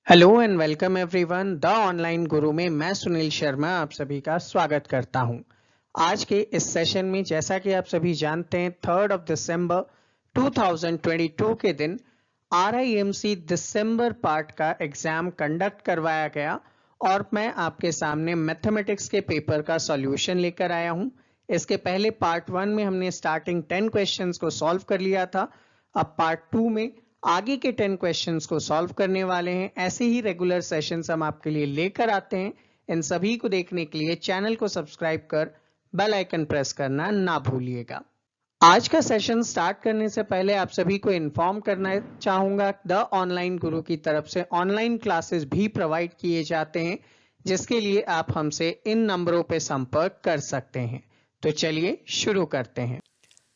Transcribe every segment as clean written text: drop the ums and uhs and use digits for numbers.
Hello and welcome everyone the online गुरु में मैं सुनील शर्मा आप सभी का स्वागत करता हूं। आज के इस सेशन में जैसा कि आप सभी जानते हैं 3 दिसंबर 2022 के दिन RIMC दिसंबर पार्ट का एग्जाम कंडक्ट करवाया गया और मैं आपके सामने मैथमेटिक्स के पेपर का सॉल्यूशन लेकर आया हूं। इसके पहले पार्ट 1 में हमने स्टार्टिंग 10 क्वेश्चंस को सॉल्व कर लिया था। अब पार्ट 2 में आगे के 10 क्वेश्चंस को सॉल्व करने वाले हैं। ऐसे ही रेगुलर सेशंस हम आपके लिए लेकर आते हैं। इन सभी को देखने के लिए चैनल को सब्सक्राइब कर बेल आइकन प्रेस करना ना भूलिएगा। आज का सेशन स्टार्ट करने से पहले आप सभी को इन्फॉर्म करना चाहूंगा द ऑनलाइन गुरु की तरफ से ऑनलाइन क्लासेस भी प्रोवाइड किए जाते हैं, जिसके लिए आप हमसे इन नंबरों पे संपर्क कर सकते हैं। तो चलिए शुरू करते हैं।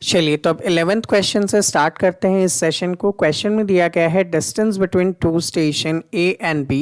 चलिए तो अब 11th क्वेश्चन से स्टार्ट करते हैं इस सेशन को। क्वेश्चन में दिया गया है distance between two station A and B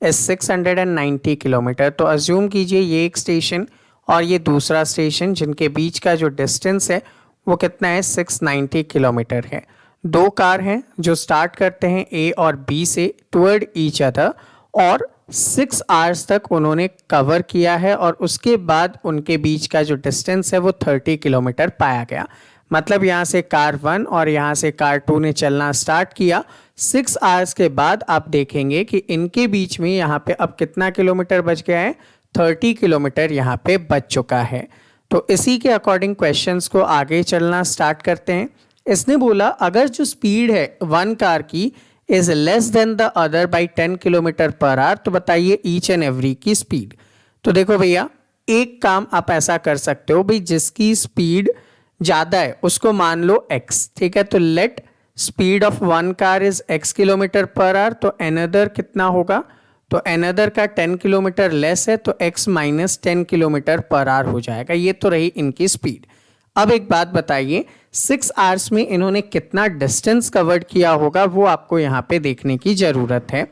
is 690 kilometre. तो अज्यूम कीजिए ये एक स्टेशन और ये दूसरा स्टेशन, जिनके बीच का जो डिस्टेंस है वो कितना है, 690 किलोमीटर है। दो कार हैं जो स्टार्ट करते हैं ए और बी से टुवर्ड ईच अदर और 6 आवर्स तक उन्होंने कवर किया है और उसके बाद उनके बीच का जो डिस्टेंस है वो 30 किलोमीटर पाया गया। मतलब यहाँ से कार 1 और यहाँ से कार 2 ने चलना स्टार्ट किया। 6 आवर्स के बाद आप देखेंगे कि इनके बीच में यहाँ पे अब कितना किलोमीटर बच गया है, 30 किलोमीटर यहाँ पे बच चुका है। तो इसी के अकॉर्डिंग क्वेश्चंस को आगे चलना स्टार्ट करते हैं। इसने बोला अगर जो स्पीड है वन कार की is less than the other by 10 kilometre per hour, तो बताइए ईच एंड एवरी की स्पीड। तो देखो भैया, एक काम आप ऐसा कर सकते हो भाई, जिसकी स्पीड ज़्यादा है उसको मान लो x, ठीक है। तो let speed of one car is x kilometre per hour, तो एनदर कितना होगा, तो एनदर का 10 किलोमीटर लेस है तो x minus 10 kilometre per hour हो जाएगा। ये तो रही इनकी स्पीड। अब एक बात बताइए, 6 आवर्स में इन्होंने कितना डिस्टेंस कवर्ड किया होगा वो आपको यहाँ पे देखने की ज़रूरत है।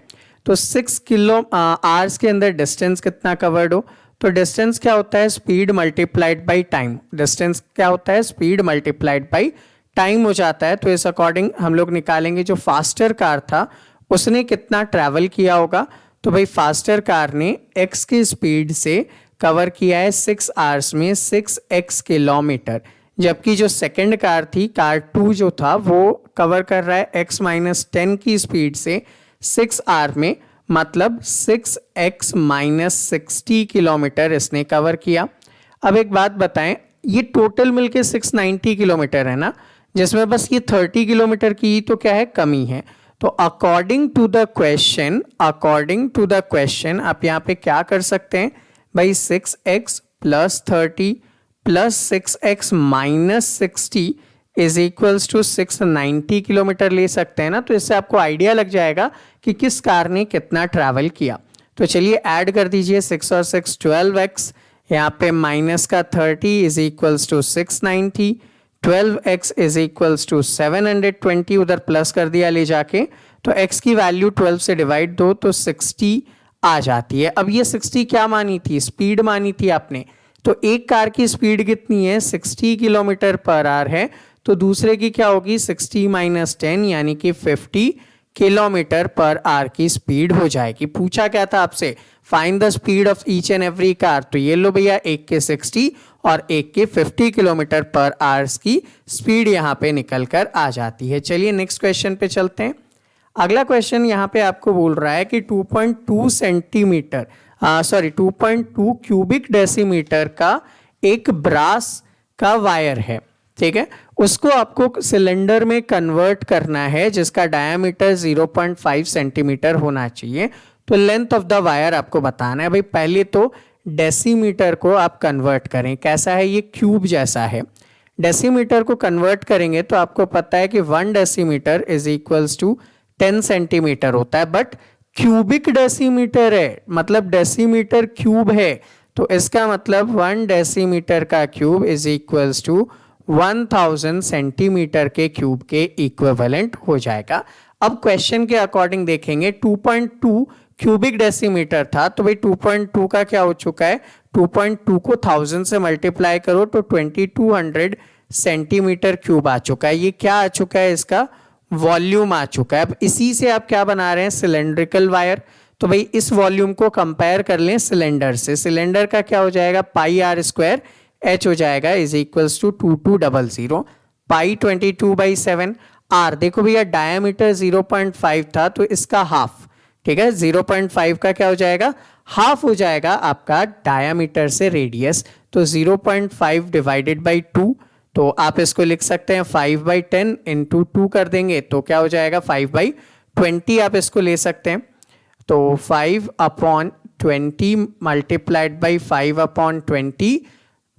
तो 6 आवर्स के अंदर डिस्टेंस कितना कवर्ड हो, तो डिस्टेंस क्या होता है, speed multiplied by time. Distance क्या होता है, स्पीड मल्टीप्लाइड बाई टाइम हो जाता है। तो इस अकॉर्डिंग हम लोग निकालेंगे जो फास्टर कार था उसने कितना ट्रैवल किया होगा। तो भाई फास्टर कार ने x की स्पीड से कवर किया है 6 आवर्स में 6x किलोमीटर, जबकि जो सेकंड कार थी, कार 2 जो था, वो कवर कर रहा है x माइनस 10 की स्पीड से 6 आवर में, मतलब 6x माइनस 60 किलोमीटर इसने कवर किया। अब एक बात बताएं, ये टोटल मिलके 690 किलोमीटर है ना, जिसमें बस ये 30 किलोमीटर की तो क्या है, कमी है। तो अकॉर्डिंग टू द क्वेश्चन आप यहाँ पे क्या कर सकते हैं भाई, 6x plus 30 plus 6x minus 60 is equals to 690 kilometre ले सकते हैं ना। तो इससे आपको आइडिया लग जाएगा कि किस कार ने कितना ट्रैवल किया। तो चलिए ऐड कर दीजिए, 6 और 6 12x, यहाँ पे माइनस का 30 is equals to 690, 12x is equals to 720, उधर प्लस कर दिया ले जाके, तो x की वैल्यू 12 से डिवाइड दो तो 60 आ जाती है। अब ये 60 क्या मानी थी, स्पीड मानी थी आपने। तो एक कार की स्पीड कितनी है, 60 किलोमीटर पर आवर है, तो दूसरे की क्या होगी, 60 माइनस 10 यानी कि 50 किलोमीटर पर आवर की स्पीड हो जाएगी। पूछा क्या था आपसे, find the speed of each and every car. तो ये लो भैया, एक के 60 और एक के 50 किलोमीटर पर आवर की स्पीड यहाँ पे निकल कर आ जाती है। चलिए नेक्स्ट क्वेश्चन पे चलते हैं। अगला क्वेश्चन यहाँ पे आपको बोल रहा है कि 2.2 सेंटीमीटर 2.2 क्यूबिक डेसीमीटर का एक ब्रास का वायर है, ठीक है। उसको आपको सिलेंडर में कन्वर्ट करना है जिसका डायमीटर 0.5 सेंटीमीटर होना चाहिए। तो लेंथ ऑफ द वायर आपको बताना है। भाई पहले तो डेसीमीटर को आप कन्वर्ट करें, कैसा है, ये क्यूब जैसा है। डेसीमीटर को कन्वर्ट करेंगे तो आपको पता है कि 1 decimetre is equals to 10 centimetre होता है, बट क्यूबिक डेसीमीटर है, मतलब डेसीमीटर क्यूब है, तो इसका मतलब 1 डेसीमीटर का cube is equals to 1000 centimetre के क्यूब के इक्विवेलेंट हो जाएगा। अब क्वेश्चन के अकॉर्डिंग देखेंगे, 2.2 क्यूबिक डेसीमीटर था, तो भाई 2.2 का क्या हो चुका है, 2.2 को 1000 से मल्टीप्लाई करो तो 2200 सेंटीमीटर क्यूब आ चुका है। ये क्या आ चुका है, इसका वॉल्यूम आ चुका है। अब इसी से आप क्या बना रहे हैं, सिलेंड्रिकल वायर। तो भाई इस वॉल्यूम को कंपेयर कर लें सिलेंडर से। सिलेंडर का क्या हो जाएगा, पाई आर स्क्वायर एच हो जाएगा is equals to 2200 pi 22/7 R. देखो भैया डायमीटर 0.5 था तो इसका हाफ, ठीक है, 0.5 का क्या हो जाएगा, हाफ हो जाएगा आपका डायमीटर से रेडियस। तो 0.5 डिवाइडेड बाई 2, तो आप इसको लिख सकते हैं 5/10 इंटू 2 कर देंगे तो क्या हो जाएगा 5/20 आप इसको ले सकते हैं। तो 5/20 multiplied by 5/20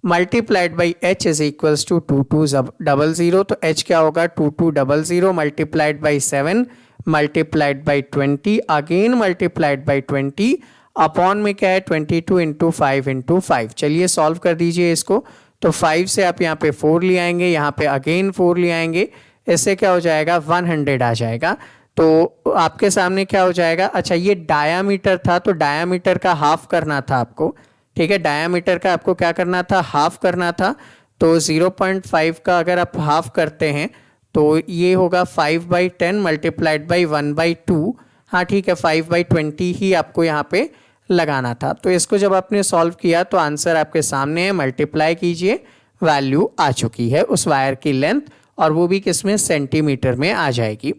multiplied by h is equals to 2200। तो h क्या होगा 2200 multiplied by 7 multiplied by 20 again multiplied by 20 upon में क्या है 22 इंटू 5 इंटू 5। चलिए सॉल्व कर दीजिए इसको। तो 5 से आप यहाँ पे 4 ले आएंगे, यहाँ पे अगेन 4 ले आएंगे, इससे क्या हो जाएगा 100 आ जाएगा। तो आपके सामने क्या हो जाएगा, अच्छा ये डायामीटर था तो डायामीटर का हाफ करना था आपको, ठीक है, डायामीटर का आपको क्या करना था, हाफ करना था। तो 0.5 का अगर आप हाफ करते हैं तो ये होगा 5/10 मल्टीप्लाइड बाई 1/2। हाँ ठीक है, 5/20 ही आपको यहाँ पे लगाना था। तो इसको जब आपने सॉल्व किया तो आंसर आपके सामने है, मल्टीप्लाई कीजिए, वैल्यू आ चुकी है उस वायर की लेंथ, और वो भी किसमें, सेंटीमीटर में आ जाएगी।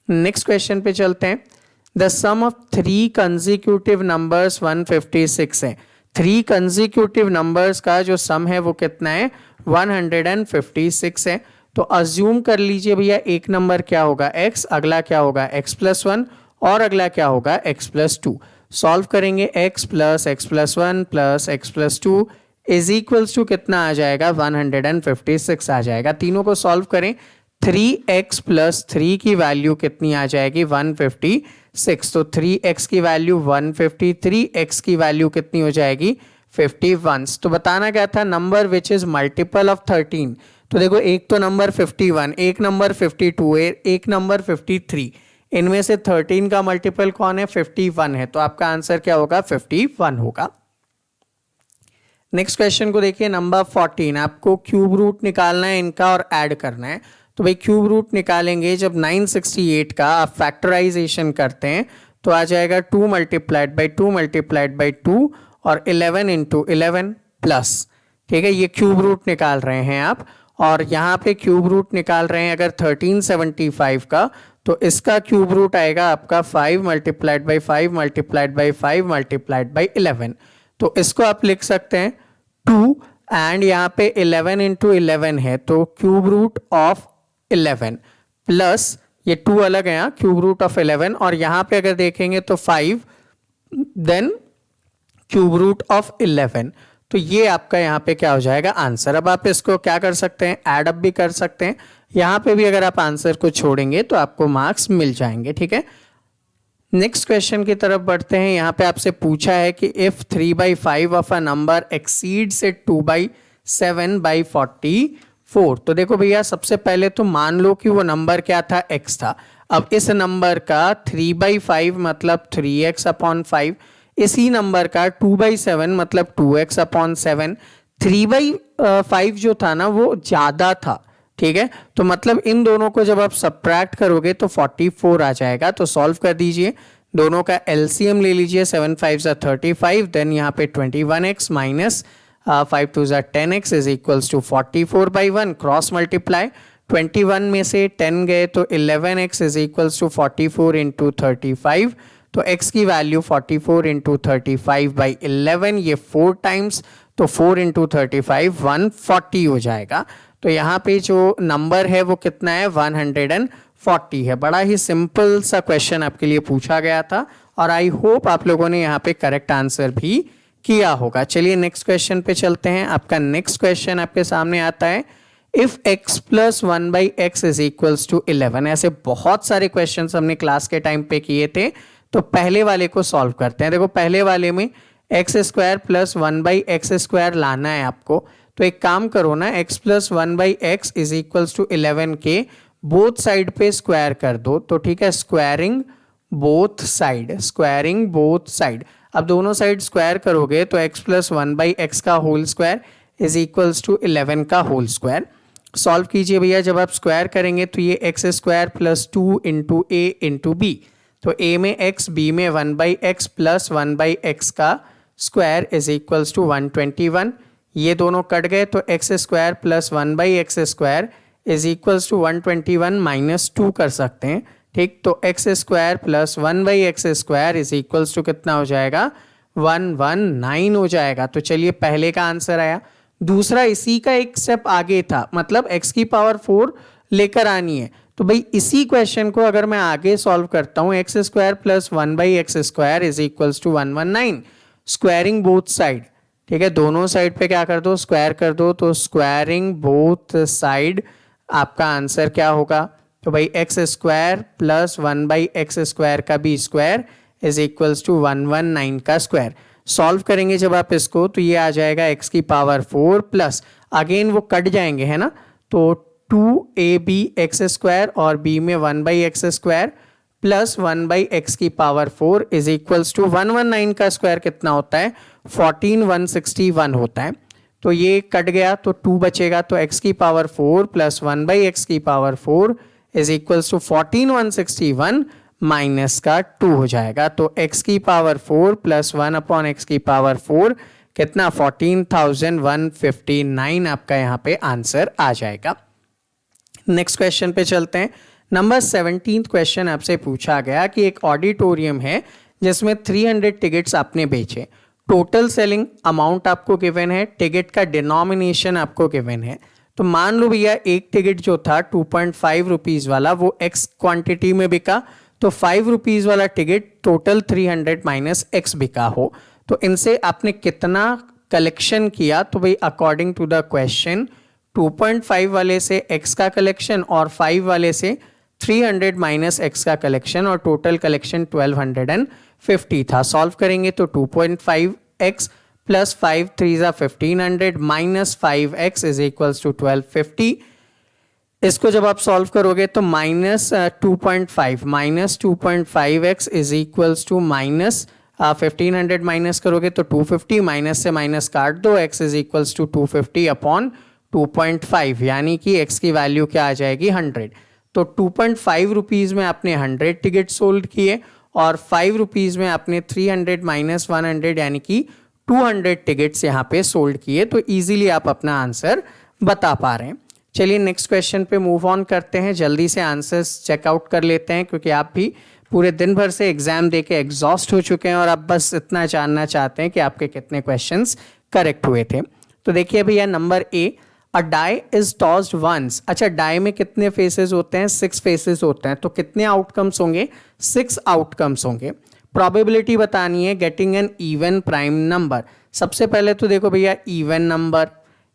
नेक्स्ट क्वेश्चन पे चलते हैं। The sum of 3 consecutive numbers 156 है। 3 कंसेक्यूटिव नंबर्स का जो सम है वो कितना है, 156 है। तो अज्यूम कर लीजिए भैया एक नंबर क्या होगा x, अगला क्या होगा x+1 और अगला क्या होगा x+2। सॉल्व करेंगे x plus x+1 plus x+2 is equals to कितना आ जाएगा 156 आ जाएगा। तीनों को सॉल्व करें, 3x प्लस 3 की वैल्यू कितनी आ जाएगी 156। तो 3x की वैल्यू 153, x की वैल्यू कितनी हो जाएगी 51। तो बताना क्या था, number which is multiple of 13। तो देखो एक तो नंबर 51, एक नंबर 52, एक नंबर 53, इनमें से 13 का मल्टीपल कौन है 51 है। तो आपका आंसर क्या होगा 51 होगा। नेक्स्ट क्वेश्चन को देखिए, नंबर 14। आपको क्यूब रूट निकालना है इनका और ऐड करना है। तो भाई क्यूब रूट निकालेंगे जब 968 का आप फैक्टराइजेशन करते हैं तो आ जाएगा 2 मल्टीप्लाइड बाई 2 मल्टीप्लाइड बाई 2 और 11 इंटू 11 प्लस, ठीक है, ये क्यूब रूट निकाल रहे हैं आप। और यहाँ पे क्यूब रूट निकाल रहे हैं अगर 1375 का, तो इसका क्यूब रूट आएगा आपका 5 multiplied by 5 multiplied by 5 multiplied by 11। तो इसको आप लिख सकते हैं 2 एंड यहाँ पे 11 इंटू 11 है तो क्यूब रूट ऑफ 11 प्लस ये 2 अलग है यहाँ, क्यूब रूट ऑफ 11, और यहाँ पे अगर देखेंगे तो 5 देन क्यूब रूट ऑफ 11। तो ये आपका यहाँ पे क्या हो जाएगा आंसर। अब आप इसको क्या कर सकते हैं, ऐड अप भी कर सकते हैं। यहाँ पे भी अगर आप आंसर को छोड़ेंगे तो आपको मार्क्स मिल जाएंगे, ठीक है। नेक्स्ट क्वेश्चन की तरफ बढ़ते हैं। यहाँ पे आपसे पूछा है कि if 3/5 of a number exceeds it 2/7/44। तो देखो भैया सबसे पहले तो मान लो कि वो नंबर क्या था, x था। अब इस नंबर का 3/5 मतलब 3x अपॉन 5, इसी नंबर का 2/7 मतलब 2x अपॉन 7। 3/5 जो था ना वो ज्यादा था, ठीक है, तो मतलब इन दोनों को जब आप सब्ट्रैक्ट करोगे तो 44 आ जाएगा। तो सॉल्व कर दीजिए, दोनों का एलसीएम ले लीजिए, 7 5 35, देन यहाँ पे 21x minus 5 2 10x is equals to 44/1। Cross multiply, 21 में से 10 गए तो 11x is equals to 44 into 35। तो x की वैल्यू 44 इंटू 35/11, ये 4 टाइम्स, तो 4 इंटू 35 140 हो जाएगा। तो यहाँ पे जो नंबर है वो कितना है 140 है। बड़ा ही सिंपल सा क्वेश्चन आपके लिए पूछा गया था और आई होप आप लोगों ने यहाँ पे करेक्ट आंसर भी किया होगा। चलिए नेक्स्ट क्वेश्चन पे चलते हैं। आपका नेक्स्ट क्वेश्चन आपके सामने आता है, if x plus 1/x is equals to 11। ऐसे बहुत सारे क्वेश्चन हमने क्लास के टाइम पे किए थे, तो पहले वाले को सॉल्व करते हैं। देखो पहले वाले में x² प्लस 1/x² लाना है आपको, तो एक काम करो ना, x plus 1/x is equals to 11 के बोथ साइड पे स्क्वायर कर दो। तो ठीक है, squaring both side, squaring both side. अब दोनों साइड स्क्वायर करोगे तो x प्लस 1/x का whole square is equals to 11 का होल स्क्वायर। सॉल्व कीजिए भैया। जब आप स्क्वायर करेंगे तो ये एक्स स्क्वायर प्लस 2 इंटू ए इंटू बी, तो ए में एक्स, बी में 1/x प्लस 1/x का स्क्वायर इज इक्वल्स टू 121। ये दोनों कट गए तो X square plus 1/x square is equals to 121 minus 2 कर सकते हैं। ठीक, तो X square plus 1/x square is equals to कितना हो जाएगा, 119 हो जाएगा। तो चलिए पहले का आंसर आया। दूसरा इसी का एक स्टेप आगे था, मतलब x की पावर 4 लेकर आनी है। तो भाई इसी क्वेश्चन को अगर मैं आगे सॉल्व करता हूं, X square plus 1/x square is equals to 119, squaring both side. ठीक है, दोनों साइड पे क्या कर दो, स्क्वायर कर दो। तो स्क्वायरिंग बोथ साइड आपका आंसर क्या होगा, तो भाई x square plus 1/x square का भी स्क्वायर इज इक्वल्स टू 119 का स्क्वायर। सॉल्व करेंगे जब आप इसको तो ये आ जाएगा x की पावर 4 प्लस, अगेन वो कट जाएंगे है ना, तो 2ab स्क्वायर और b में 1/x स्क्वायर प्लस 1/x की पावर 4 इज इक्वल्स टू 119 का स्क्वायर कितना होता है, 14161 होता है। तो ये कट गया तो 2 बचेगा, तो x की पावर 4 प्लस 1/x की power 4 is equals to 14161 minus का 2 हो जाएगा। तो x की पावर 4 प्लस 1/x की पावर 4 कितना, 14,159 आपका यहाँ पे आंसर आ जाएगा। नेक्स्ट क्वेश्चन पे चलते हैं। नंबर 17 क्वेश्चन आपसे पूछा गया कि एक ऑडिटोरियम है जिसमें 300 टिकट्स आपने बेचे, टोटल सेलिंग अमाउंट आपको गिवन है, टिकट का डिनोमिनेशन आपको गिवन है। तो मान लो भैया एक टिकट जो था 2.5 रुपीज़ वाला वो x क्वांटिटी में बिका, तो 5 रुपीज़ वाला टिकट टोटल 300 माइनस x बिका हो, तो इनसे आपने कितना कलेक्शन किया। तो भाई अकॉर्डिंग टू द क्वेश्चन 2.5 वाले से x का कलेक्शन और 5 वाले से 300 माइनस x का कलेक्शन, और टोटल कलेक्शन 1250 था। सॉल्व करेंगे तो 2.5x plus 5 3 1500 minus 5x is equals to 1250। इसको जब आप सॉल्व करोगे तो minus 2.5x is equals to minus 1500 minus करोगे तो 250, माइनस से माइनस काट दो, x is equals to 250 upon 2.5, यानी कि x की वैल्यू क्या आ जाएगी, 100। तो 2.5 रुपीज़ में आपने 100 टिकट सोल्ड किए और 5 रुपीज़ में आपने 300 माइनस 100 यानी कि 200 टिकट्स यहाँ पे सोल्ड किए। तो इजीली आप अपना आंसर बता पा रहे हैं। चलिए नेक्स्ट क्वेश्चन पे मूव ऑन करते हैं, जल्दी से आंसर्स चेकआउट कर लेते हैं, क्योंकि आप भी पूरे दिन भर से एग्जाम दे के एग्जॉस्ट हो चुके हैं और आप बस इतना जानना चाहते हैं कि आपके कितने क्वेश्चंस करेक्ट हुए थे। तो देखिए भैया number A, a die is tossed once. अच्छा, डाई में कितने फेसेस होते हैं, 6 फेसेस होते हैं, तो कितने आउटकम्स होंगे, 6 आउटकम्स होंगे। प्रोबेबिलिटी बतानी है getting an even prime number. सबसे पहले तो देखो भैया इवन नंबर,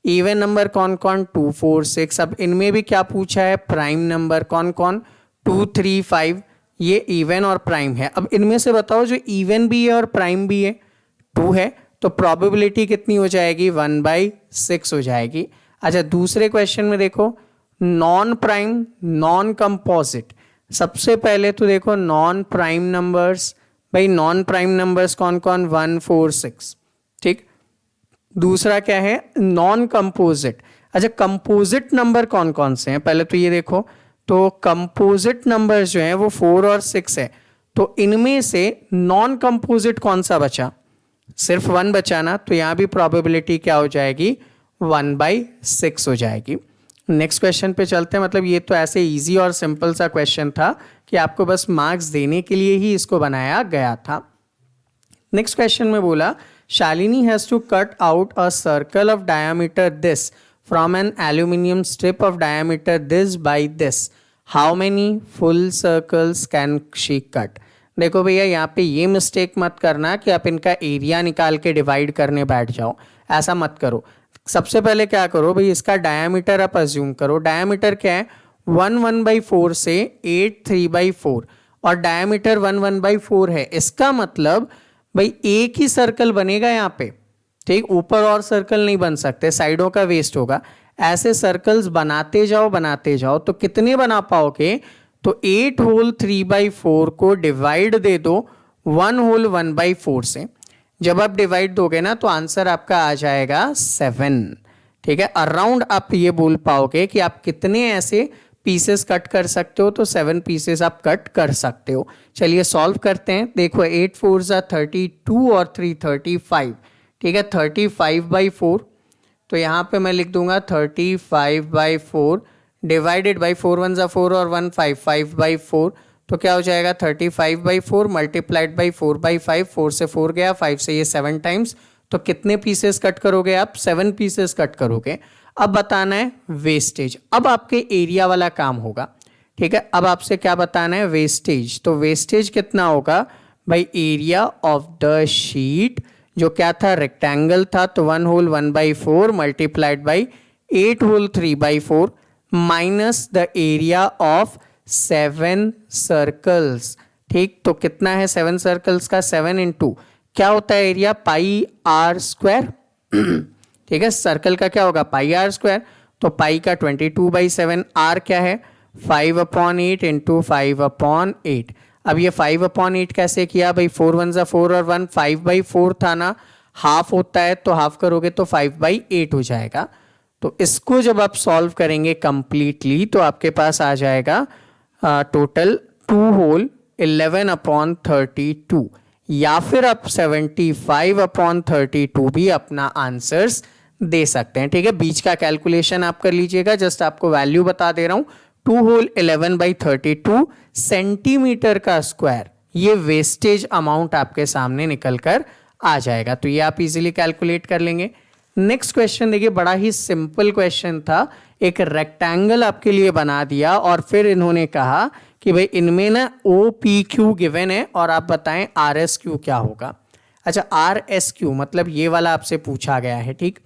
इवन नंबर कौन कौन, 2 4 6। अब इनमें भी क्या पूछा है, प्राइम नंबर कौन कौन, 2 3 5, ये इवन और प्राइम है। अब इनमें से बताओ जो इवन भी है और प्राइम भी है, 2 है, तो प्रोबेबिलिटी कितनी हो जाएगी, 1/6 हो जाएगी। अच्छा, दूसरे क्वेश्चन में देखो नॉन प्राइम नॉन कंपोजिट। सबसे पहले तो देखो नॉन प्राइम नंबर्स, भाई नॉन प्राइम नंबर्स कौन कौन, 1 4 6, ठीक। दूसरा क्या है, नॉन कंपोजिट। अच्छा, कंपोजिट नंबर कौन कौन से हैं, पहले तो ये देखो, तो कंपोजिट नंबर्स जो हैं वो 4 और 6 है। तो इनमें से नॉन कंपोजिट कौन सा बचा, सिर्फ 1 बचा ना, तो यहां भी प्रोबेबिलिटी क्या हो जाएगी, 1/6 हो जाएगी। नेक्स्ट क्वेश्चन पे चलते हैं। मतलब ये तो ऐसे इजी और सिंपल सा क्वेश्चन था कि आपको बस मार्क्स देने के लिए ही इसको बनाया गया था। नेक्स्ट क्वेश्चन में बोला Shalini has to cut out a circle of diameter this from an aluminium strip of diameter this by this, how many full circles can she cut. देखो भैया यहाँ पे ये मिस्टेक मत करना कि आप इनका एरिया निकाल के डिवाइड करने बैठ जाओ, ऐसा मत करो। सबसे पहले क्या करो भाई, इसका डायमीटर आप अज्यूम करो। डायमीटर क्या है, 1 1/4 से 8 3/4, और डायमीटर 1 1/4 है। इसका मतलब भाई एक ही सर्कल बनेगा यहाँ पे, ठीक, ऊपर और सर्कल नहीं बन सकते, साइडों का वेस्ट होगा। ऐसे सर्कल्स बनाते जाओ तो कितने बना पाओगे, तो 8 होल 3/4 को डिवाइड दे दो 1 होल 1/4 से। जब आप डिवाइड दोगे ना तो आंसर आपका आ जाएगा 7, ठीक है, अराउंड आप ये बोल पाओगे कि आप कितने ऐसे पीसेस कट कर सकते हो, तो 7 पीसेस आप कट कर सकते हो। चलिए सॉल्व करते हैं। देखो 8 4 32 और 3 35, ठीक है, 35/4, तो यहाँ पे मैं लिख दूंगा 35/4 डिवाइडेड बाई 4 1 4 और 1 5 5/4, तो क्या हो जाएगा 35/4 मल्टीप्लाइड बाई 4/5, 4 से 4 गया, 5 से ये 7 टाइम्स, तो कितने पीसेस कट करोगे आप? 7 पीसेस कट करोगे। अब बताना है वेस्टेज। अब आपके एरिया वाला काम होगा, ठीक है। अब आपसे क्या बताना है? वेस्टेज। तो वेस्टेज कितना होगा भाई? एरिया ऑफ द शीट, जो क्या था? रेक्टेंगल था, तो 1 whole 1/4 multiplied by 8 whole 3/4 minus the area of 7 circles. ठीक, तो कितना है 7 सर्कल्स का? 7 इंटू क्या होता है एरिया? Pi are square. ठीक है, सर्कल का क्या होगा? पाई आर स्क्वायर। तो पाई का 22/7, आर क्या है? 5/8 इंटू 5/8। अब ये 5/8 कैसे किया भाई? 4 1 4 और 1 5/4 था ना, हाफ होता है, तो हाफ करोगे तो 5/8 हो जाएगा। तो इसको जब आप सॉल्व करेंगे कंप्लीटली, तो आपके पास आ जाएगा टोटल 2 होल 11/32, या फिर आप 75/32 भी अपना आंसर्स दे सकते हैं। ठीक है, बीच का कैलकुलेशन आप कर लीजिएगा, जस्ट आपको वैल्यू बता दे रहा हूं। 2 होल 11/32 सेंटीमीटर का स्क्वायर, ये वेस्टेज अमाउंट आपके सामने निकल कर आ जाएगा। तो ये आप इजीली कैलकुलेट कर लेंगे। नेक्स्ट क्वेश्चन देखिए, बड़ा ही सिंपल क्वेश्चन था। एक रेक्टेंगल आपके लिए बना दिया और फिर इन्होंने कहा कि भाई इनमें ना OPQ गिवन है और आप बताएं RSQ क्या होगा। अच्छा, RSQ मतलब ये वाला आपसे पूछा गया है। ठीक,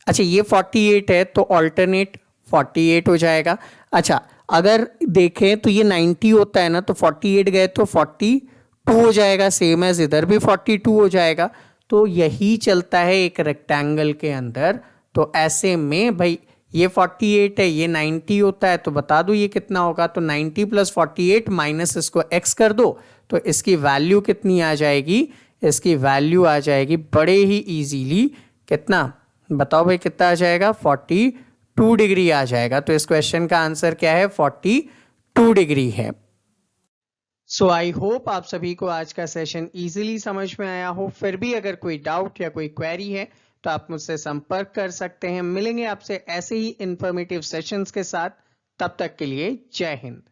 अच्छा ये 48 है तो ऑल्टरनेट 48 हो जाएगा। अच्छा, अगर देखें तो ये 90 होता है ना, तो 48 गए तो 42 हो जाएगा, सेम एज इधर भी 42 हो जाएगा। तो यही चलता है एक रेक्टेंगल के अंदर। तो ऐसे में भाई ये 48 है, ये 90 होता है, तो बता दो ये कितना होगा। तो 90 + 48 माइनस इसको x कर दो, तो इसकी वैल्यू कितनी आ जाएगी? इसकी वैल्यू आ जाएगी बड़े ही इजीली, कितना बताओ भाई? कितना आ जाएगा? 42 डिग्री आ जाएगा। तो इस क्वेश्चन का आंसर क्या है? 42 डिग्री है। सो आई होप आप सभी को आज का सेशन इजीली समझ में आया हो। फिर भी अगर कोई डाउट या कोई क्वेरी है तो आप मुझसे संपर्क कर सकते हैं। मिलेंगे आपसे ऐसे ही इंफॉर्मेटिव सेशंस के साथ। तब तक के लिए जय हिंद।